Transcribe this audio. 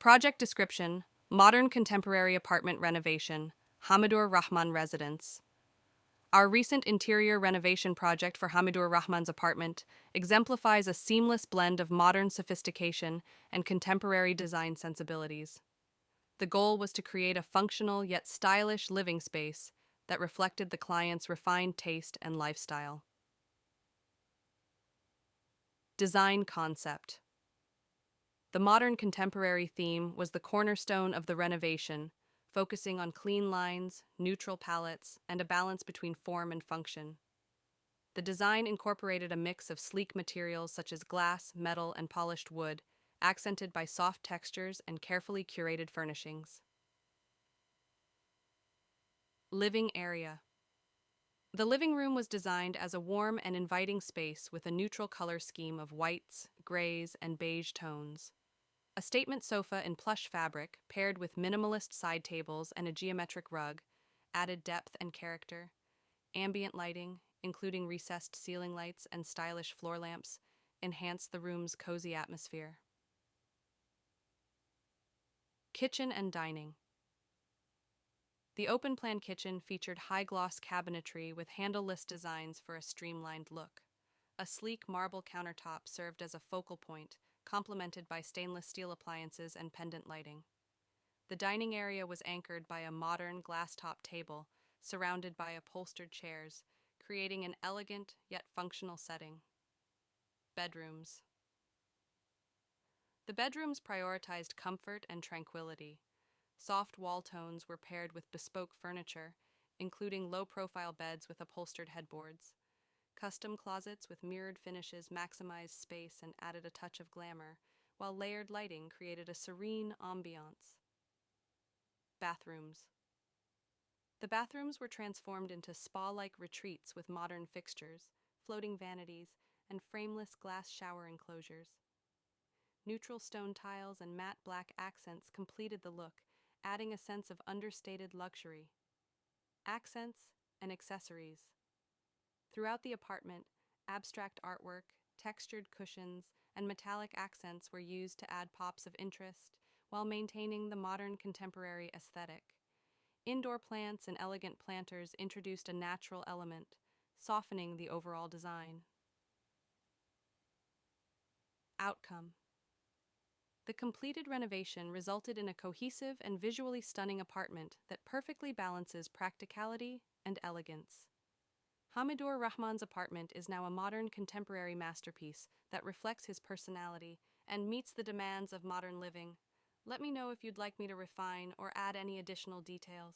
Project description: Modern contemporary apartment renovation, Hamidur Rahman residence. Our recent interior renovation project for Hamidur Rahman's apartment exemplifies a seamless blend of modern sophistication and contemporary design sensibilities. The goal was to create a functional yet stylish living space that reflected the client's refined taste and lifestyle. Design concept: the modern contemporary theme was the cornerstone of the renovation, focusing on clean lines, neutral palettes, and a balance between form and function. The design incorporated a mix of sleek materials such as glass, metal, and polished wood, accented by soft textures and carefully curated furnishings. Living area: the living room was designed as a warm and inviting space with a neutral color scheme of whites, grays, and beige tones. A statement sofa in plush fabric, paired with minimalist side tables and a geometric rug, added depth and character. Ambient lighting, including recessed ceiling lights and stylish floor lamps, enhanced the room's cozy atmosphere. Kitchen and dining: the open-plan kitchen featured high-gloss cabinetry with handleless designs for a streamlined look. A sleek marble countertop served as a focal point, complemented by stainless steel appliances and pendant lighting. The dining area was anchored by a modern glass-top table, surrounded by upholstered chairs, creating an elegant yet functional setting. Bedrooms: the bedrooms prioritized comfort and tranquility. Soft wall tones were paired with bespoke furniture, including low-profile beds with upholstered headboards. Custom closets with mirrored finishes maximized space and added a touch of glamour, while layered lighting created a serene ambiance. Bathrooms: the bathrooms were transformed into spa-like retreats with modern fixtures, floating vanities, and frameless glass shower enclosures. Neutral stone tiles and matte black accents completed the look, adding a sense of understated luxury. Accents and accessories: throughout the apartment, abstract artwork, textured cushions, and metallic accents were used to add pops of interest while maintaining the modern contemporary aesthetic. Indoor plants and elegant planters introduced a natural element, softening the overall design. Outcome: the completed renovation resulted in a cohesive and visually stunning apartment that perfectly balances practicality and elegance. Hamidur Rahman's apartment is now a modern contemporary masterpiece that reflects his personality and meets the demands of modern living. Let me know if you'd like me to refine or add any additional details.